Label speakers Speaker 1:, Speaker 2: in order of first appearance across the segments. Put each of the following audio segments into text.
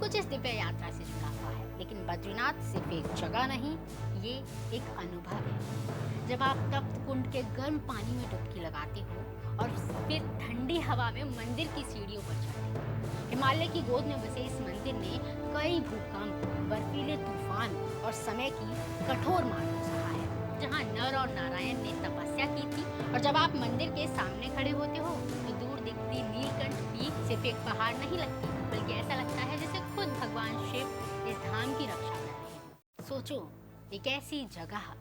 Speaker 1: कुछ इस दिव्य यात्रा से जुड़ा हुआ है। लेकिन बद्रीनाथ सिर्फ एक जगह नहीं, ये एक अनुभव है। जब आप तप्त कुंड के गर्म पानी में डुबकी लगाते हो और फिर ठंडी हवा में मंदिर की सीढ़ियों पर चढ़ते हो। हिमालय की गोद में बसे इस मंदिर ने कई भूकंप, बर्फीले तूफान और समय की कठोर मार को सहा है। जहाँ नर और नारायण ने तपस्या की थी और जब आप मंदिर के सामने खड़े होते हो तो दूर दिखती नीलकंठ पीक सिर्फ एक पहाड़ नहीं लगती, बल्कि ऐसा लगता है जैसे खुद भगवान शिव इस धाम की रक्षा कर रहे हैं। सोचो, एक ऐसी जगह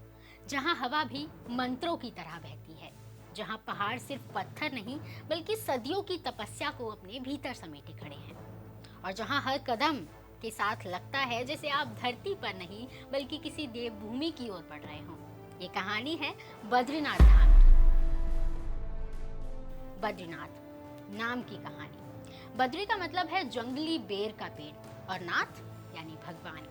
Speaker 1: जहाँ हवा भी मंत्रों की तरह बहती है, जहाँ पहाड़ सिर्फ पत्थर नहीं बल्कि सदियों की तपस्या को अपने भीतर समेटे खड़े हैं, और जहाँ हर कदम के साथ लगता है जैसे आप धरती पर नहीं बल्कि किसी देवभूमि की ओर बढ़ रहे हों। ये कहानी है बद्रीनाथ धाम की। बद्रीनाथ नाम की कहानी। बद्री का मतलब है जंगली बेर का पेड़ और नाथ यानी भगवान।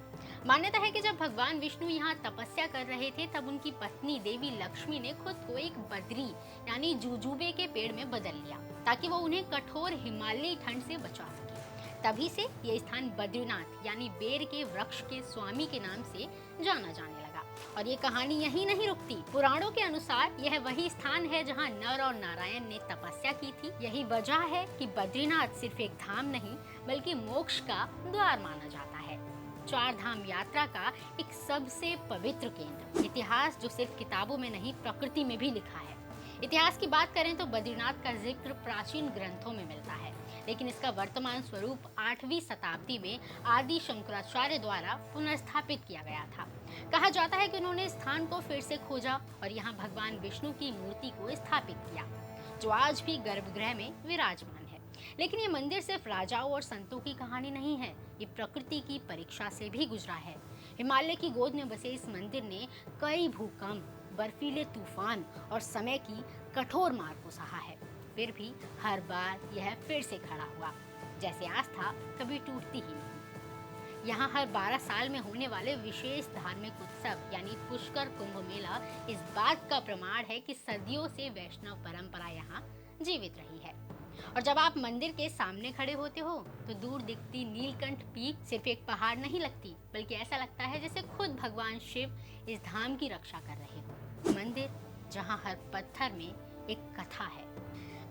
Speaker 1: मान्यता है कि जब भगवान विष्णु यहाँ तपस्या कर रहे थे तब उनकी पत्नी देवी लक्ष्मी ने खुद को एक बद्री यानी जुजुबे के पेड़ में बदल लिया ताकि वो उन्हें कठोर हिमालयी ठंड से बचा सके। तभी से यह स्थान बद्रीनाथ यानी बेर के वृक्ष के स्वामी के नाम से जाना जाने लगा। और ये कहानी यहीं नहीं रुकती। पुराणों के अनुसार यह वही स्थान है जहाँ नर और नारायण ने तपस्या की थी। यही वजह है कि बद्रीनाथ सिर्फ एक धाम नहीं बल्कि मोक्ष का द्वार माना जाता है। 4 धाम यात्रा का एक सबसे पवित्र केंद्र। इतिहास जो सिर्फ किताबों में नहीं प्रकृति में भी लिखा है। इतिहास की बात करें तो बद्रीनाथ का जिक्र प्राचीन ग्रंथों में मिलता है, लेकिन इसका वर्तमान स्वरूप 8वीं शताब्दी में आदि शंकराचार्य द्वारा पुनर्स्थापित किया गया था। कहा जाता है कि उन्होंने स्थान को फिर से खोजा और यहाँ भगवान विष्णु की मूर्ति को स्थापित किया, जो आज भी गर्भगृह में विराजमान है। लेकिन ये मंदिर सिर्फ राजाओं और संतों की कहानी नहीं है, ये प्रकृति की परीक्षा से भी गुजरा है। हिमालय की गोद में बसे इस मंदिर ने कई भूकंप, बर्फीले तूफान और समय की कठोर मार को सहा है। फिर भी हर बार यह फिर से खड़ा हुआ, जैसे आस्था कभी टूटती ही नहीं। यहाँ हर 12 साल में होने वाले विशेष धार्मिक उत्सव यानी पुष्कर कुंभ मेला इस बात का प्रमाण है कि सदियों से वैष्णव परंपरा यहाँ जीवित रही है। और जब आप मंदिर के सामने खड़े होते हो तो दूर दिखती नीलकंठ पीक सिर्फ एक पहाड़ नहीं लगती, बल्कि ऐसा लगता है जैसे खुद भगवान शिव इस धाम की रक्षा कर रहे हो। मंदिर जहाँ हर पत्थर में एक कथा है।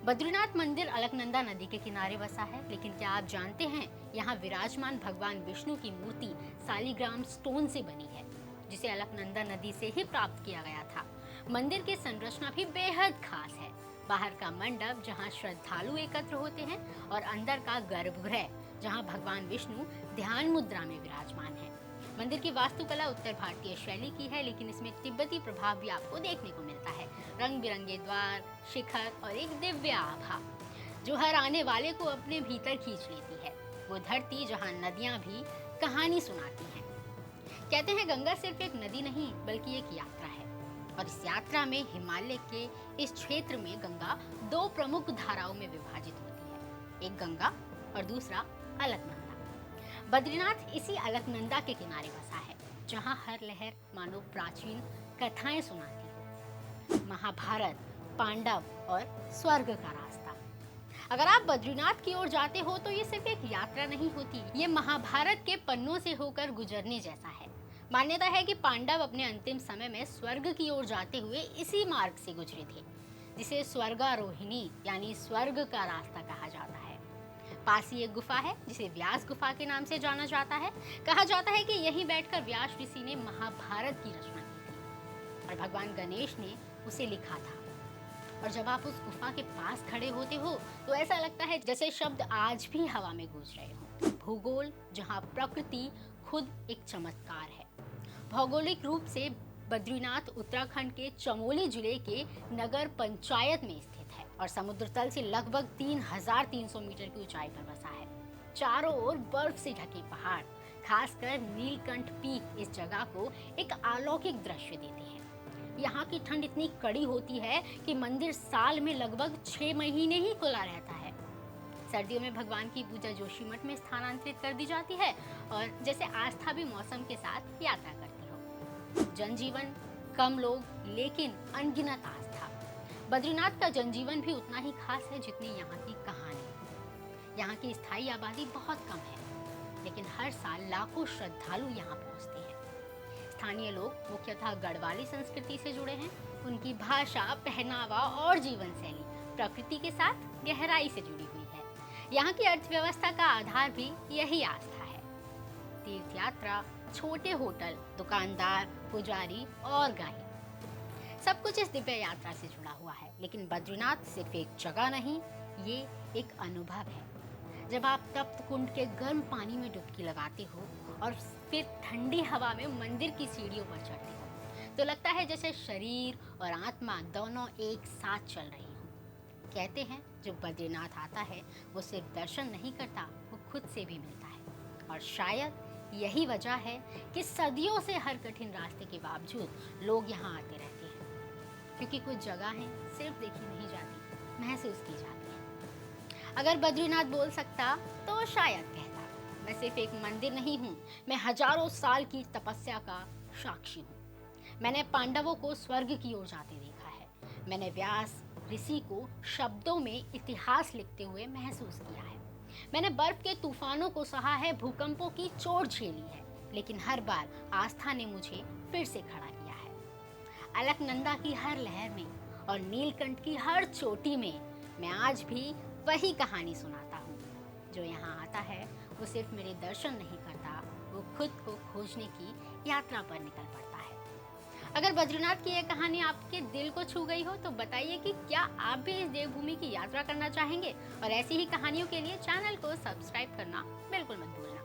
Speaker 1: बद्रीनाथ मंदिर अलकनंदा नदी के किनारे बसा है, लेकिन क्या आप जानते हैं यहाँ विराजमान भगवान विष्णु की मूर्ति सालिग्राम स्टोन से बनी है, जिसे अलकनंदा नदी से ही प्राप्त किया गया था। मंदिर की संरचना भी बेहद खास है। बाहर का मंडप जहाँ श्रद्धालु एकत्र होते हैं और अंदर का गर्भगृह जहाँ भगवान विष्णु ध्यान मुद्रा में विराजमान है। मंदिर की वास्तुकला उत्तर भारतीय शैली की है, लेकिन इसमें तिब्बती प्रभाव भी आपको देखने को मिलता है। रंग बिरंगे द्वार, शिखर और एक दिव्य आभा जो हर आने वाले को अपने भीतर खींच लेती है। वो धरती जहाँ नदियाँ भी कहानी सुनाती हैं। कहते हैं गंगा सिर्फ एक नदी नहीं बल्कि एक यात्रा है, और इस यात्रा में हिमालय के इस क्षेत्र में गंगा 2 प्रमुख धाराओं में विभाजित होती है, एक गंगा और दूसरा अलकनंदा। बद्रीनाथ इसी अलकनंदा के किनारे बसा है, जहाँ हर लहर मानो प्राचीन कथाएं सुनाती है। महाभारत, पांडव और स्वर्ग का रास्ता। अगर आप बद्रीनाथ की ओर जाते हो तो ये सिर्फ एक यात्रा नहीं होती, ये महाभारत के पन्नों से होकर गुजरने जैसा है। मान्यता है कि पांडव अपने अंतिम समय में स्वर्ग की ओर जाते हुए इसी मार्ग से गुजरे थे, जिसे स्वर्गारोहिणी यानी स्वर्ग का रास्ता कहा जाता है। पास ही एक गुफा है जिसे व्यास गुफा के नाम से जाना जाता है। कहा जाता है कि यहीं बैठकर व्यास ऋषि ने महाभारत की रचना की थी और भगवान गणेश ने उसे लिखा था। और जब आप उस गुफा के पास खड़े होते हो तो ऐसा लगता है जैसे शब्द आज भी हवा में गूंज रहे हो। भूगोल जहाँ प्रकृति खुद एक चमत्कार है। भौगोलिक रूप से बद्रीनाथ उत्तराखंड के चमोली जिले के नगर पंचायत में स्थित है और समुद्र तल से लगभग 3300 मीटर की ऊंचाई पर बसा है। चारों ओर बर्फ से ढके पहाड़, खासकर नीलकंठ पीक इस जगह को एक अलौकिक दृश्य देते हैं। यहाँ की ठंड इतनी कड़ी होती है कि मंदिर साल में लगभग 6 महीने ही खुला रहता है। सर्दियों में भगवान की पूजा जोशीमठ में स्थानांतरित कर दी जाती है और जैसे आस्था भी मौसम के साथ यात्रा करती हो। जनजीवन कम लोग लेकिन अनगिनत आस्था। बद्रीनाथ का जनजीवन भी उतना ही खास है जितनी यहाँ की कहानी। यहाँ की स्थायी आबादी बहुत कम है, लेकिन हर साल लाखों श्रद्धालु यहाँ पहुँचते हैं। स्थानीय लोग मुख्यतः गढ़वाली संस्कृति से जुड़े हैं। उनकी भाषा, पहनावा और जीवन शैली प्रकृति के साथ गहराई से जुड़ी हुई है। यहाँ की अर्थव्यवस्था का आधार भी यही आस्था है। तीर्थ यात्रा, छोटे होटल, दुकानदार, पुजारी और गाइड, सब कुछ इस दिव्य यात्रा से जुड़ा हुआ है। लेकिन बद्रीनाथ सिर्फ एक जगह नहीं, ये एक अनुभव है। जब आप तप्त कुंड के गर्म पानी में डुबकी लगाते हो और फिर ठंडी हवा में मंदिर की सीढ़ियों पर चढ़ते हो, तो लगता है जैसे शरीर और आत्मा दोनों एक साथ चल रही हों। कहते हैं जो बद्रीनाथ आता है वो सिर्फ दर्शन नहीं करता, वो खुद से भी मिलता है। और शायद यही वजह है कि सदियों से हर कठिन रास्ते के बावजूद लोग यहाँ आते रहते हैं, क्योंकि कुछ जगहें सिर्फ देखी नहीं जाती, महसूस की जाती हैं। अगर बद्रीनाथ बोल सकता तो शायद कहता, मैं सिर्फ एक मंदिर नहीं हूँ, मैं हजारों साल की तपस्या का साक्षी हूँ। मैंने पांडवों को स्वर्ग की ओर जाते देखा है। मैंने व्यास ऋषि को शब्दों में इतिहास लिखते हुए महसूस किया है। मैंने बर्फ के तूफानों को सहा है, भूकंपों की चोट झेली है, लेकिन हर बार आस्था ने मुझे फिर से खड़ा किया है। अलकनंदा की हर लहर में और नीलकंठ की हर चोटी में मैं आज भी वही कहानी सुनाता हूँ। जो यहाँ आता है वो सिर्फ मेरे दर्शन नहीं करता, वो खुद को खोजने की यात्रा पर निकल पड़ता है। अगर बद्रीनाथ की ये कहानी आपके दिल को छू गई हो तो बताइए कि क्या आप भी इस देवभूमि की यात्रा करना चाहेंगे। और ऐसी ही कहानियों के लिए चैनल को सब्सक्राइब करना बिल्कुल मत भूलना।